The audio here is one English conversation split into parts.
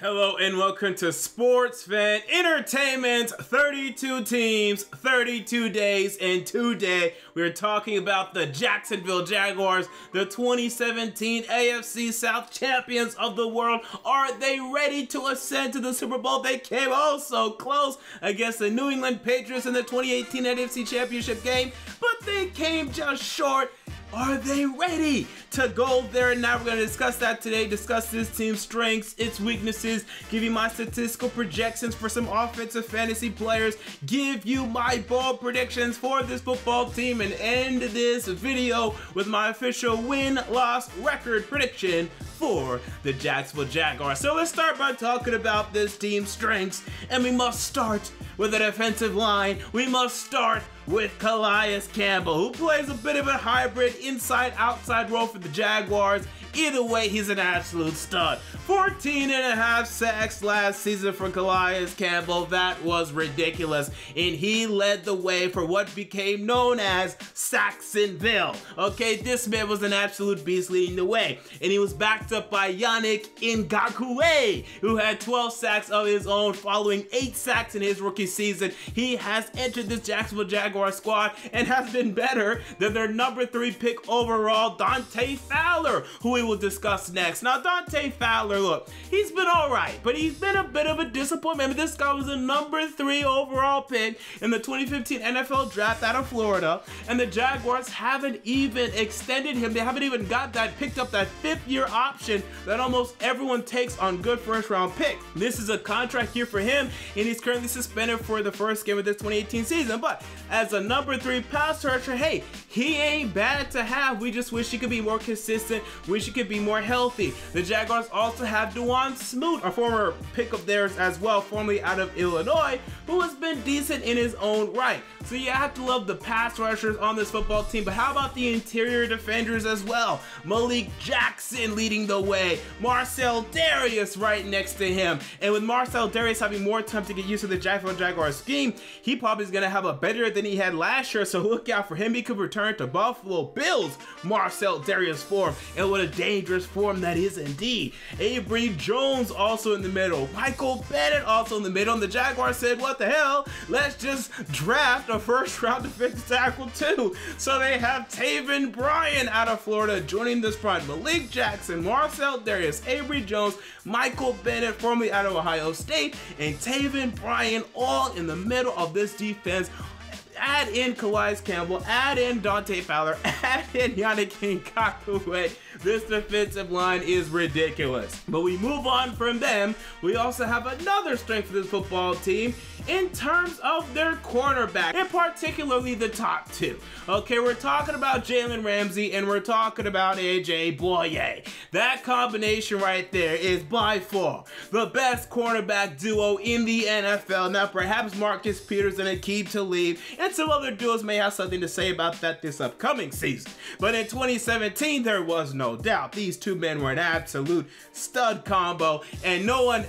Hello and welcome to Sports Fan Entertainment. 32 teams, 32 days, and today we're talking about the Jacksonville Jaguars, the 2017 AFC South champions of the world. Are they ready to ascend to the Super Bowl? They came oh so close against the New England Patriots in the 2018 NFC Championship game, but they came just short. Are they ready to go there? And now we're going to discuss that today, discuss this team's strengths, its weaknesses, give you my statistical projections for some offensive fantasy players, give you my bold predictions for this football team, and end this video with my official win-loss record prediction for the Jacksonville Jaguars. So let's start by talking about this team's strengths, and we must start with a defensive line. We must start with Calais Campbell, who plays a bit of a hybrid inside-outside role for the Jaguars. Either way, he's an absolute stud. 14.5 sacks last season for Calais Campbell. That was ridiculous. And he led the way for what became known as Sacksonville. Okay, this man was an absolute beast leading the way. And he was backed up by Yannick Ngakoue, who had 12 sacks of his own following 8 sacks in his rookie season. He has entered this Jacksonville Jaguars squad and has been better than their number 3 pick overall, Dante Fowler, who we will discuss next. Now, Dante Fowler, look, he's been alright, but he's been a bit of a disappointment. This guy was the number 3 overall pick in the 2015 NFL draft out of Florida, and the Jaguars haven't even extended him. They haven't even picked up that 5th-year option that almost everyone takes on good first-round pick. This is a contract year for him, and he's currently suspended for the first game of this 2018 season. But as a number 3 pass rusher, hey, he ain't bad to have. We just wish he could be more consistent. Wish he could be more healthy. The Jaguars also have Dawuane Smoot, a former pick of theirs as well, formerly out of Illinois, who has been decent in his own right. So you have to love the pass rushers on this football team, but how about the interior defenders as well? Malik Jackson leading the way, Marcel Darius right next to him, and with Marcel Darius having more time to get used to the Jacksonville Jaguars scheme, he probably is going to have a better than he had last year, so look out for him. He could return to Buffalo Bills Marcel Darius form, and what a dangerous form that is indeed. Avery Jones also in the middle, Michael Bennett also in the middle, and the Jaguars said, what the hell, let's just draft a first-round defensive tackle too. So they have Taven Bryan out of Florida joining this front, Malik Jackson, Marcel Darius, Avery Jones, Michael Bennett, formerly out of Ohio State, and Taven Bryan all in the middle of this defense. Add in Calais Campbell, add in Dante Fowler, add in Yannick Ngakoue. This defensive line is ridiculous. But we move on from them. We also have another strength for this football team in terms of their cornerback, and particularly the top 2. Okay, we're talking about Jalen Ramsey and we're talking about AJ Bouye. That combination right there is by far the best cornerback duo in the NFL. Now, perhaps Marcus Peters and Aqib Talib and some other duos may have something to say about that this upcoming season. But in 2017, there was no doubt. These two men were an absolute stud combo, and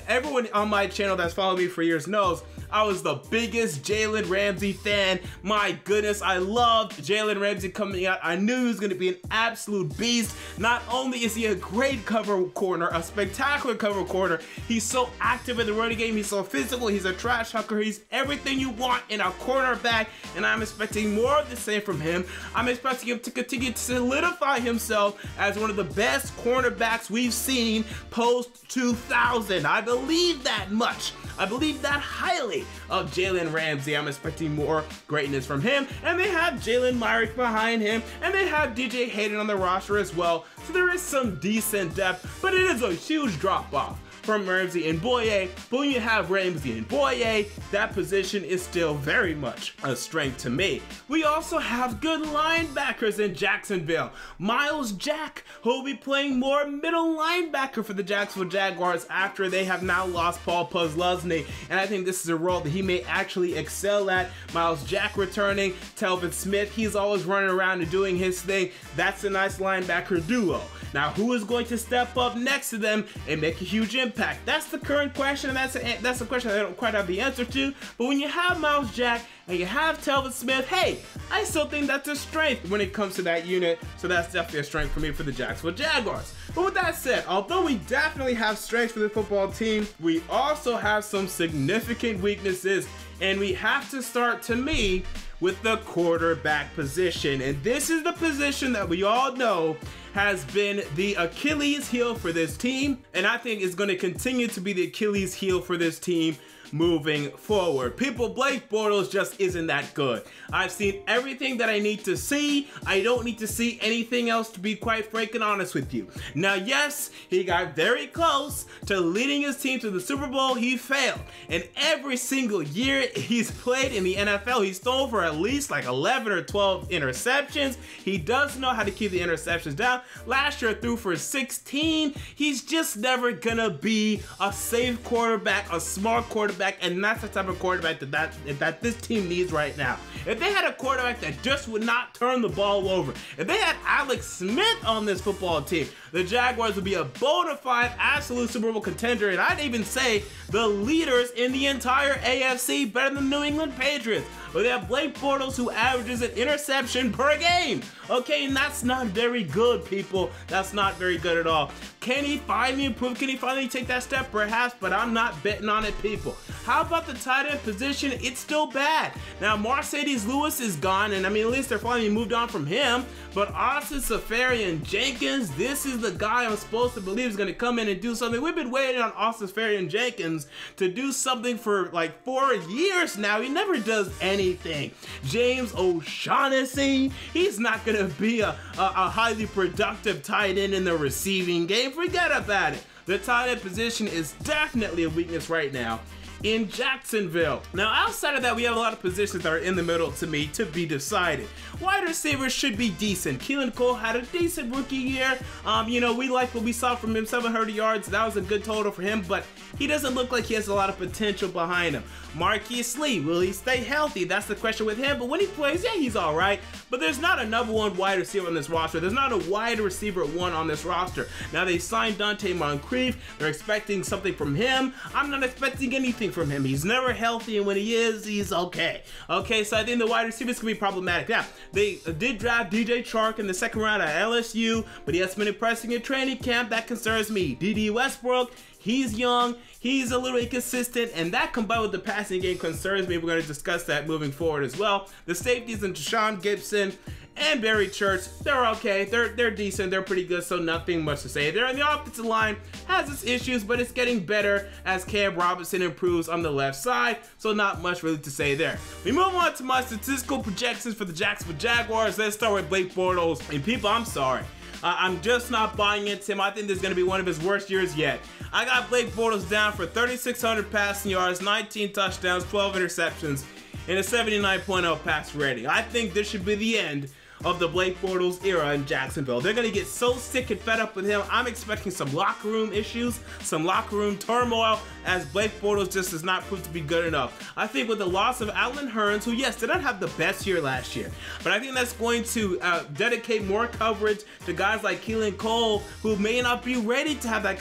everyone on my channel that's followed me for years knows I was the biggest Jalen Ramsey fan. My goodness, I loved Jalen Ramsey coming out. I knew he was going to be an absolute beast. Not only is he a great cover corner, a spectacular cover corner, he's so active in the running game, he's so physical, he's a trash hooker, he's everything you want in a cornerback, and I'm expecting more of the same from him. I'm expecting him to continue to solidify himself as one of the best cornerbacks we've seen post-2000. I believe that much. I believe that highly of Jalen Ramsey. I'm expecting more greatness from him. And they have Jalen Myrick behind him. And they have DJ Hayden on the roster as well. So there is some decent depth, but it is a huge drop-off from Ramsey and Bouye. But when you have Ramsey and Bouye, that position is still very much a strength to me. We also have good linebackers in Jacksonville. Myles Jack, who will be playing more middle linebacker for the Jacksonville Jaguars after they have now lost Paul Posluszny, and I think this is a role that he may actually excel at. Myles Jack returning, Telvin Smith, he's always running around and doing his thing. That's a nice linebacker duo. Now, who is going to step up next to them and make a huge impact? impact? That's the current question, and that's the question I don't quite have the answer to. But when you have Myles Jack and you have Telvin Smith, hey, I still think that's a strength when it comes to that unit. So that's definitely a strength for me for the Jacksonville Jaguars. But with that said, although we definitely have strengths for the football team, we also have some significant weaknesses, and we have to start, to me, with the quarterback position. And this is the position that we all know has been the Achilles heel for this team, and I think is going to continue to be the Achilles heel for this team moving forward. People, Blake Bortles just isn't that good. I've seen everything that I need to see. I don't need to see anything else, to be quite frank and honest with you. Now, yes, he got very close to leading his team to the Super Bowl. He failed. And every single year he's played in the NFL, he's thrown for at least like 11 or 12 interceptions. He does know how to keep the interceptions down. Last year threw for 16. He's just never gonna be a safe quarterback, a smart quarterback, and that's the type of quarterback that this team needs right now. If they had a quarterback that just would not turn the ball over, if they had Alex Smith on this football team, the Jaguars would be a bona fide absolute Super Bowl contender, and I'd even say the leaders in the entire AFC, better than the New England Patriots. But they have Blake Bortles, who averages an interception per game. Okay, and that's not very good, people. That's not very good at all. Can he finally improve? Can he finally take that step? Perhaps, but I'm not betting on it, people. How about the tight end position? It's still bad. Now, Mercedes Lewis is gone, and I mean, at least they're finally moved on from him. But Austin Seferian Jenkins, this is the guy I'm supposed to believe is going to come in and do something. We've been waiting on Austin Seferian Jenkins to do something for like 4 years now. He never does anything. James O'Shaughnessy, he's not going to be a highly productive tight end in the receiving game. Forget about it. The tight end position is definitely a weakness right now in Jacksonville. Now, outside of that, we have a lot of positions that are in the middle, to me, to be decided. Wide receivers should be decent. Keelan Cole had a decent rookie year. You know, we like what we saw from him, 700 yards. That was a good total for him, but he doesn't look like he has a lot of potential behind him. Marquise Lee, will he stay healthy? That's the question with him, but when he plays, yeah, he's all right. But there's not a number one wide receiver on this roster. There's not a wide receiver one on this roster. Now, they signed Dante Moncrief. They're expecting something from him. I'm not expecting anything from him. He's never healthy, and when he is, he's okay. Okay, so I think the wide receivers can be problematic. Now, they did draft DJ Chark in the second round at LSU, but he has been impressing in training camp. That concerns me. D.D. Westbrook, he's young, he's a little inconsistent, and that combined with the passing game concerns me. We're going to discuss that moving forward as well. The safeties and Deshaun Gibson and Barry Church, they're okay. They're decent. They're pretty good, so nothing much to say. They're in the offensive line, has its issues, but it's getting better as Cam Robinson improves on the left side, so not much really to say there. We move on to my statistical projections for the Jacksonville Jaguars. Let's start with Blake Bortles. And people, I'm sorry. I'm just not buying into him. I think this is going to be one of his worst years yet. I got Blake Bortles down for 3,600 passing yards, 19 touchdowns, 12 interceptions, and a 79.0 pass rating. I think this should be the end of the Blake Bortles era in Jacksonville. They're going to get so sick and fed up with him. I'm expecting some locker room issues, some locker room turmoil, as Blake Bortles just does not prove to be good enough. I think with the loss of Allen Hurns, who, yes, did not have the best year last year, but I think that's going to dedicate more coverage to guys like Keelan Cole, who may not be ready to have that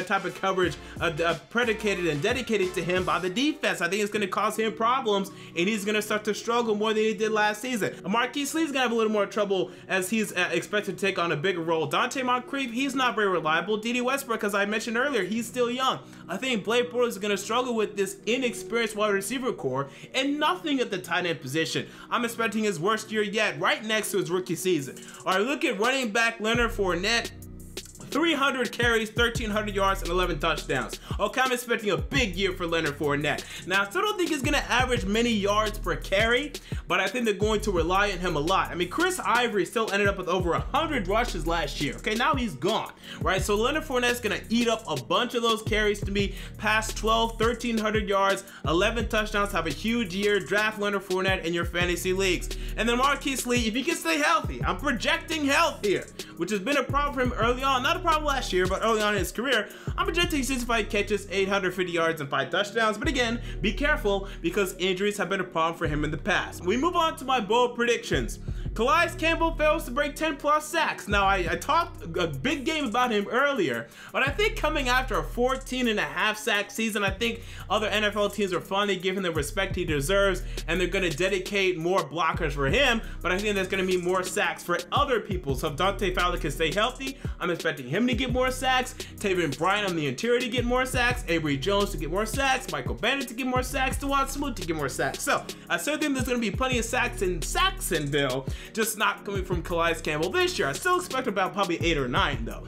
type of coverage predicated and dedicated to him by the defense. I think it's going to cause him problems, and he's going to start to struggle more than he did last season. Marquise Lee's going to have a little more trouble as he's expected to take on a bigger role. Dante Moncrief, he's not very reliable. D.D. Westbrook, as I mentioned earlier, he's still young. I think Blake Bortles is going to struggle with this inexperienced wide receiver core and nothing at the tight end position. I'm expecting his worst year yet, right next to his rookie season. All right, look at running back Leonard Fournette. 300 carries, 1,300 yards, and 11 touchdowns. Okay, I'm expecting a big year for Leonard Fournette. Now, I still don't think he's going to average many yards per carry, but I think they're going to rely on him a lot. I mean, Chris Ivory still ended up with over 100 rushes last year. Okay, now he's gone, right? So Leonard Fournette's going to eat up a bunch of those carries to me, past 12, 1,300 yards, 11 touchdowns, have a huge year. Draft Leonard Fournette in your fantasy leagues. And then Marquise Lee, if he can stay healthy, I'm projecting health here, which has been a problem for him early on. Not a problem last year, but early on in his career, I'm projecting 65 catches, 850 yards, and 5 touchdowns. But again, be careful because injuries have been a problem for him in the past. We move on to my bold predictions. Calais Campbell fails to break 10+ sacks. Now, I talked a big game about him earlier, but I think coming after a 14.5 sack season, I think other NFL teams are finally giving the respect he deserves, and they're going to dedicate more blockers for him, but I think there's going to be more sacks for other people. So if Dante Fowler can stay healthy, I'm expecting him to get more sacks, Taven Bryan on the interior to get more sacks, Avery Jones to get more sacks, Michael Bennett to get more sacks, Dewan Smoot to get more sacks. So I still think there's going to be plenty of sacks in Jacksonville, just not coming from Calais Campbell this year. I still expect about probably 8 or 9 though.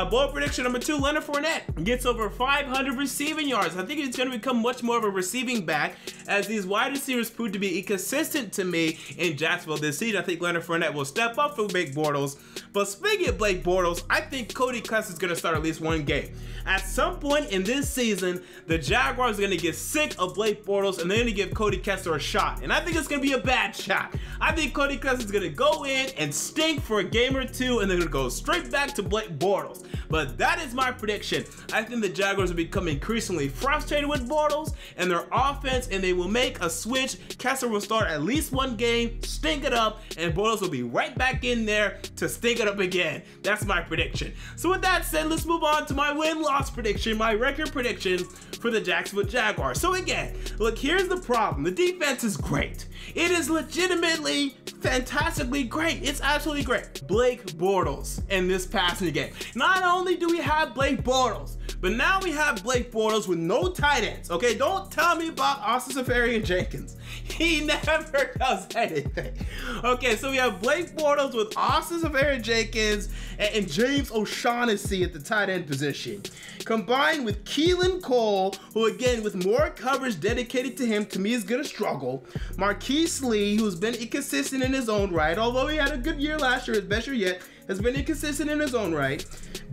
Bold prediction number 2, Leonard Fournette gets over 500 receiving yards. I think he's going to become much more of a receiving back as these wide receivers proved to be inconsistent to me in Jacksonville this season. I think Leonard Fournette will step up for Blake Bortles. But speaking of Blake Bortles, I think Cody Kessler is going to start at least 1 game. At some point in this season, the Jaguars are going to get sick of Blake Bortles and they're going to give Cody Kessler a shot. And I think it's going to be a bad shot. I think Cody Kessler is going to go in and stink for a game or 2 and they're going to go straight back to Blake Bortles. But that is my prediction. I think the Jaguars will become increasingly frustrated with Bortles and their offense, and they will make a switch. Kessler will start at least 1 game, stink it up, and Bortles will be right back in there to stink it up again. That's my prediction. So with that said, let's move on to my win-loss prediction, my record prediction for the Jacksonville Jaguars. So again, look, here's the problem. The defense is great. It is legitimately fantastically great. It's absolutely great. Blake Bortles in this passing game. Not only do we have Blake Bortles, but now we have Blake Bortles with no tight ends. Okay, don't tell me about Austin Berrien Jenkins. He never does anything. Okay, so we have Blake Bortles with Austin Berrien Jenkins and James O'Shaughnessy at the tight end position, combined with Keelan Cole, who again with more coverage dedicated to him, to me is gonna struggle. Marquise Lee, who's been inconsistent in his own right, although he had a good year last year, his best year yet, has been inconsistent in his own right.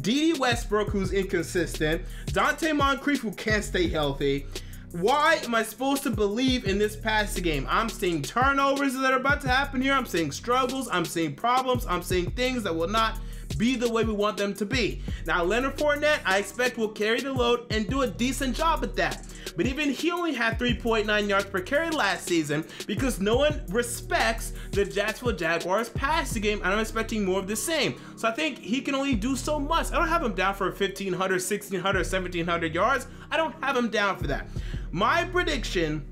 Dede Westbrook, who's inconsistent. Dante Moncrief, who can't stay healthy. Why am I supposed to believe in this passing game? I'm seeing turnovers that are about to happen here. I'm seeing struggles. I'm seeing problems. I'm seeing things that will not be the way we want them to be. Now, Leonard Fournette, I expect will carry the load and do a decent job at that. But even he only had 3.9 yards per carry last season because no one respects the Jacksonville Jaguars passing game, and I'm expecting more of the same. So I think he can only do so much. I don't have him down for 1,500, 1,600, 1,700 yards. I don't have him down for that. My prediction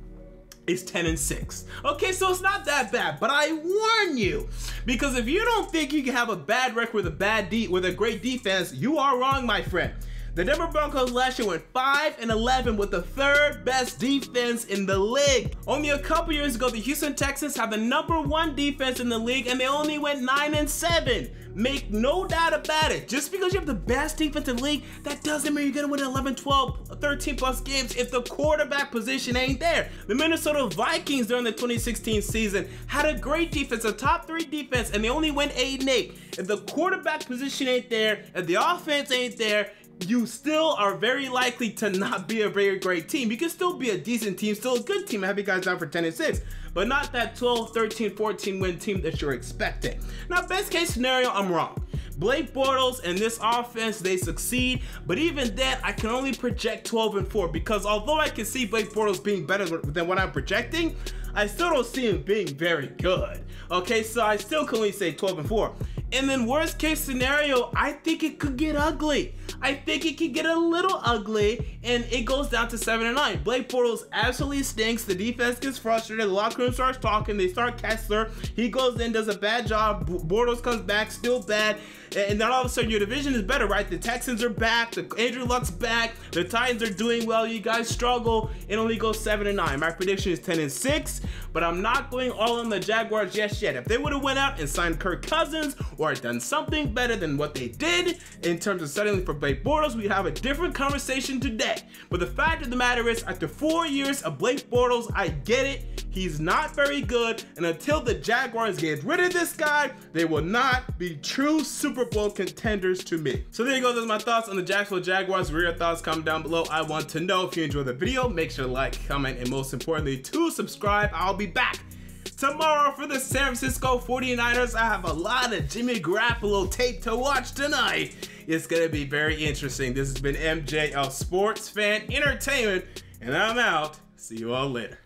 is 10-6. Okay, so it's not that bad, but I warn you, because if you don't think you can have a bad record with a great defense, you are wrong, my friend. The Denver Broncos last year went 5-11 with the 3rd best defense in the league. Only a couple years ago, the Houston Texans have the #1 defense in the league, and they only went 9-7. Make no doubt about it. Just because you have the best defense in the league, that doesn't mean you're gonna win 11, 12, 13+ games if the quarterback position ain't there. The Minnesota Vikings during the 2016 season had a great defense, a top 3 defense, and they only went 8-8. If the quarterback position ain't there, if the offense ain't there, you still are very likely to not be a very great team. You can still be a decent team, still a good team. I have you guys down for 10-6, but not that 12, 13, 14 win team that you're expecting. Now, best case scenario, I'm wrong. Blake Bortles and this offense, they succeed, but even then, I can only project 12-4 because although I can see Blake Bortles being better than what I'm projecting, I still don't see him being very good. Okay, so I still can only say 12-4. And then worst case scenario, I think it could get ugly. I think it could get a little ugly and it goes down to 7-9. Blake Bortles absolutely stinks. The defense gets frustrated. The locker room starts talking. They start Kessler. He goes in, does a bad job. Bortles comes back, still bad. And then all of a sudden your division is better, right? The Texans are back. The Andrew Luck's back. The Titans are doing well. You guys struggle. It only goes 7-9. My prediction is 10-6, but I'm not going all on the Jaguars just yet. If they would have went out and signed Kirk Cousins or done something better than what they did in terms of settling for Blake Bortles, we'd have a different conversation today. But the fact of the matter is, after 4 years of Blake Bortles, I get it. He's not very good, and until the Jaguars get rid of this guy, they will not be true Super Bowl contenders to me. So there you go. Those are my thoughts on the Jacksonville Jaguars. What are your thoughts? Comment down below. I want to know. If you enjoyed the video, make sure to like, comment, and most importantly, to subscribe. I'll be back tomorrow for the San Francisco 49ers. I have a lot of Jimmy Garoppolo tape to watch tonight. It's going to be very interesting. This has been MJ of Sports Fan Entertainment, and I'm out. See you all later.